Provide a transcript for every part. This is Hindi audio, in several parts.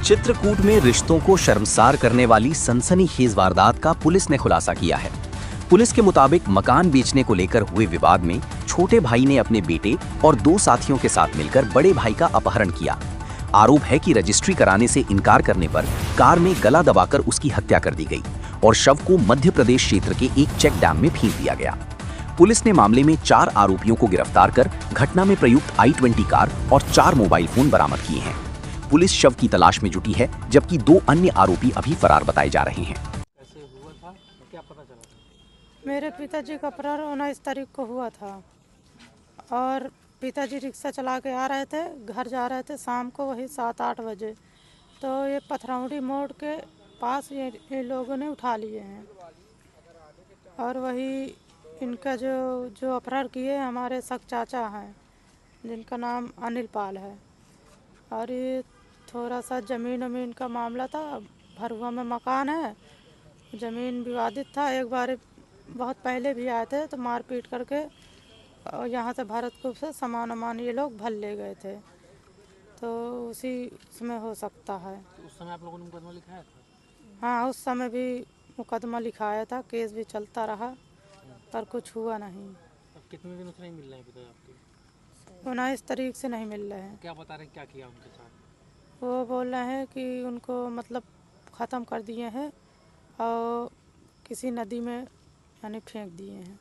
चित्रकूट में रिश्तों को शर्मसार करने वाली सनसनीखेज वारदात का पुलिस ने खुलासा किया है। पुलिस के मुताबिक मकान बेचने को लेकर हुए विवाद में छोटे भाई ने अपने बेटे और 2 साथियों के साथ मिलकर बड़े भाई का अपहरण किया। आरोप है कि रजिस्ट्री कराने से इनकार करने पर कार में गला दबाकर उसकी हत्या कर दी गई और शव को मध्य प्रदेश क्षेत्र के एक चेक डैम में फेंक दिया गया। पुलिस ने मामले में 4 आरोपियों को गिरफ्तार कर घटना में प्रयुक्त I-20 कार और 4 मोबाइल फोन बरामद किए हैं। पुलिस शव की तलाश में जुटी है, जबकि 2 अन्य आरोपी अभी फरार बताए जा रहे हैं। कैसे हुआ था, क्या पता चला था? मेरे पिताजी का अपहरण 19 तारीख को हुआ था और पिताजी रिक्शा चला के आ रहे थे, घर जा रहे थे शाम को वही 7-8 बजे। तो ये पथरौड़ी मोड़ के पास ये लोगों ने उठा लिए हैं और वही इनका जो अपहरण किए हमारे सक चाचा हैं, जिनका नाम अनिल पाल है। और ये थोड़ा सा ज़मीन का मामला था। भरुआ में मकान है, ज़मीन विवादित था। एक बार बहुत पहले भी आए थे तो मारपीट करके और यहाँ से भरतपुर से सामान ये लोग भर ले गए थे, तो उसी उसमें हो सकता है। तो उस समय आप लोगों ने मुकदमा लिखाया था? हाँ, उस समय भी मुकदमा लिखाया था, केस भी चलता रहा पर कुछ हुआ नहीं। अब कितने दिनों से नहीं मिल रहे हैं पिता आपके? 19 तारीख से नहीं मिल रहे हैं। क्या बता रहे हैं, क्या किया उनके साथ? वो बोल रहे हैं कि उनको मतलब ख़त्म कर दिए हैं और किसी नदी में यानी फेंक दिए हैं।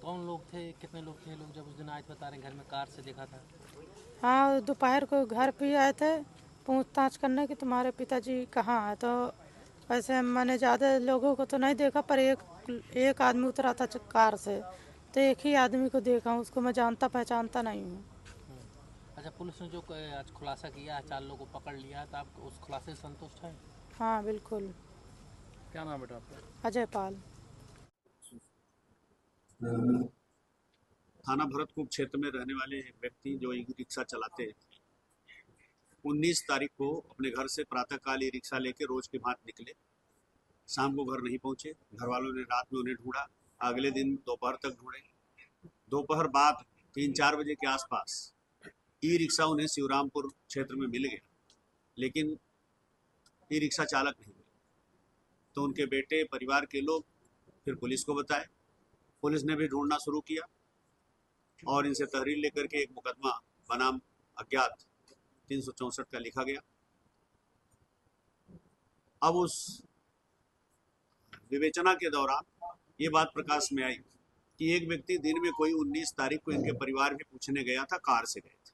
कौन लोग थे, कितने लोग थे? लोग जब उस दिन आए थे बता रहे हैं घर में कार से देखा था। हाँ, दोपहर को घर पे आए थे पूछताछ करने कि तुम्हारे पिताजी कहाँ हैं। तो वैसे मैंने ज़्यादा लोगों को तो नहीं देखा, पर एक आदमी उतरा था कार से, तो एक ही आदमी को देखा हूँ, उसको मैं जानता पहचानता नहीं हूँ। अच्छा, पुलिस ने जो आज खुलासा किया है, 4 लोगों को पकड़ लिया है, तो आप उस खुलासे से संतुष्ट हैं? हाँ बिल्कुल। क्या नाम बेटा आपका? अजय पाल। थाना भरतपुर क्षेत्र में रहने वाले एक व्यक्ति जो ई रिक्शा चलाते थे, 19 तारीख को अपने घर से प्रातःकाल ई रिक्शा लेके रोज के भांति निकले। शाम को घर नहीं पहुंचे। घर वालों ने रात में उन्हें ढूंढा, अगले दिन दोपहर तक ढूंढे। दोपहर बाद 3-4 बजे के आसपास ई रिक्शा उन्हें शिवरामपुर क्षेत्र में मिल गया, लेकिन ई रिक्शा चालक नहीं मिला। तो उनके बेटे, परिवार के लोग फिर पुलिस को बताए। पुलिस ने भी ढूंढना शुरू किया और इनसे तहरीर लेकर के एक मुकदमा बनाम अज्ञात 364 का लिखा गया। अब उस विवेचना के दौरान ये बात प्रकाश में आई कि एक व्यक्ति दिन में कोई 19 तारीख को इनके परिवार में पूछने गया था, कार से गए थे।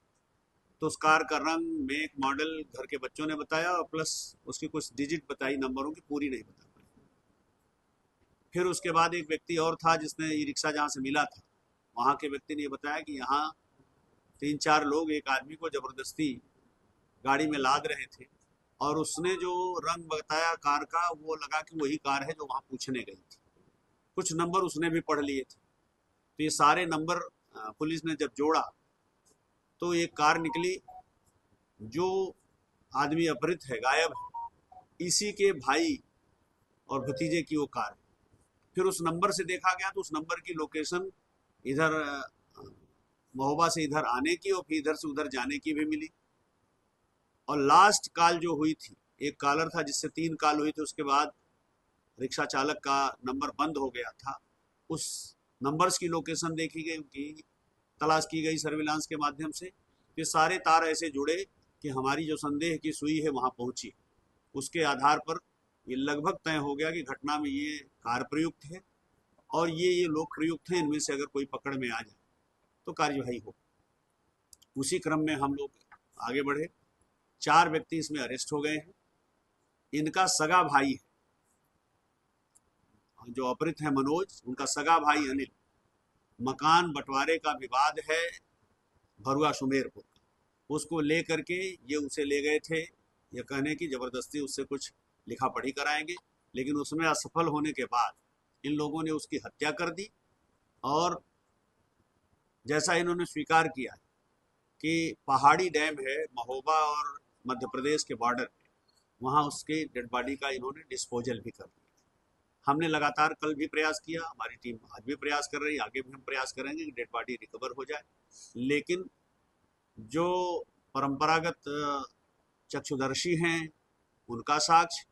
तो उस कार का रंग, मेक, मॉडल घर के बच्चों ने बताया और प्लस उसकी कुछ डिजिट बताई, नंबरों की पूरी नहीं बता पाई। फिर उसके बाद एक व्यक्ति और था जिसने ई रिक्शा जहाँ से मिला था, वहाँ के व्यक्ति ने बताया कि यहाँ 3-4 लोग एक आदमी को जबरदस्ती गाड़ी में लाद रहे थे और उसने जो रंग बताया कार का, वो लगा कि वही कार है जो वहाँ पूछने गई थी। कुछ नंबर उसने भी पढ़ लिए थे। तो ये सारे नंबर पुलिस ने जब जोड़ा तो एक कार निकली जो आदमी अपहृत है, गायब है, इसी के भाई और भतीजे की वो कार है। फिर उस नंबर से देखा गया तो उस नंबर की लोकेशन इधर महोबा से इधर आने की और फिर इधर से उधर जाने की भी मिली। और लास्ट कॉल जो हुई थी, एक कॉलर था जिससे 3 कॉल हुई थी, उसके बाद रिक्शा चालक का नंबर बंद हो गया था। उस नंबर्स की लोकेशन देखी गई, उनकी तलाश की गई सर्विलांस के माध्यम से। ये सारे तार ऐसे जुड़े कि हमारी जो संदेह की सुई है वहाँ पहुँची। उसके आधार पर ये लगभग तय हो गया कि घटना में ये कार प्रयुक्त है और ये लोग प्रयुक्त हैं। इनमें से अगर कोई पकड़ में आ जाए तो कार्यवाही हो। उसी क्रम में हम लोग आगे बढ़े। 4 व्यक्ति इसमें अरेस्ट हो गए हैं। इनका सगा भाई है, जो अपहृत है मनोज, उनका सगा भाई अनिल। मकान बंटवारे का विवाद है भरुआ सुमेरपुर का, उसको ले करके ये उसे ले गए थे, ये कहने की जबरदस्ती उससे कुछ लिखा पढ़ी कराएंगे, लेकिन उसमें असफल होने के बाद इन लोगों ने उसकी हत्या कर दी। और जैसा इन्होंने स्वीकार किया कि पहाड़ी डैम है महोबा और मध्य प्रदेश के बॉर्डर पे, वहाँ उसके डेड बॉडी का इन्होंने डिस्पोजल भी कर दिया। हमने लगातार कल भी प्रयास किया, हमारी टीम आज भी प्रयास कर रही है, आगे भी हम प्रयास करेंगे कि डेड बॉडी रिकवर हो जाए। लेकिन जो परंपरागत चक्षुदर्शी हैं उनका साक्ष्य,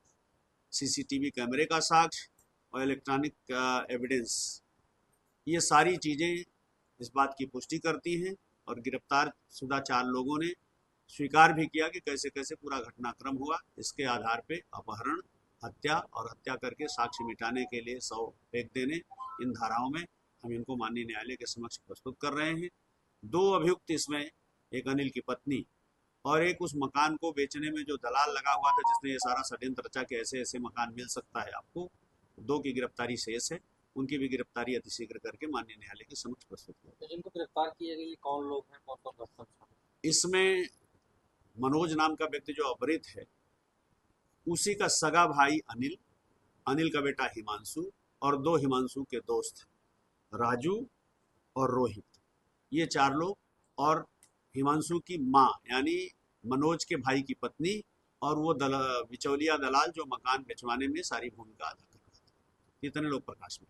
सीसीटीवी कैमरे का साक्ष्य और इलेक्ट्रॉनिक एविडेंस, ये सारी चीज़ें इस बात की पुष्टि करती हैं। और गिरफ्तार शुदा 4 लोगों ने स्वीकार भी किया कि कैसे कैसे पूरा घटनाक्रम हुआ। इसके आधार पे अपहरण, हत्या और हत्या करके साक्ष्य मिटाने के लिए 100 फेंक देने, इन धाराओं में हम इनको माननीय न्यायालय के समक्ष प्रस्तुत कर रहे हैं। 2 अभियुक्त इसमें, एक अनिल की पत्नी और एक उस मकान को बेचने में जो दलाल लगा हुआ था, जिसने ये सारा षड्यंत्र रचा कि ऐसे ऐसे मकान मिल सकता है आपको, 2 की गिरफ्तारी शेष है। उनकी भी गिरफ्तारी अतिशीघ्र करके माननीय न्यायालय के समक्ष प्रस्तुत किया। तो जिनको गिरफ्तार किए गए ये कौन लोग हैं, कौन कौन घटना शामिल? इसमें मनोज नाम का व्यक्ति जो अपहृत है, उसी का सगा भाई अनिल, अनिल का बेटा हिमांशु और 2 हिमांशु के दोस्त राजू और रोहित, ये 4 लोग, और हिमांशु की माँ यानी मनोज के भाई की पत्नी और वो बिचौलिया दलाल जो मकान बेचवाने में सारी भूमिका अदा कर रहा था। इतने लोग प्रकाश में।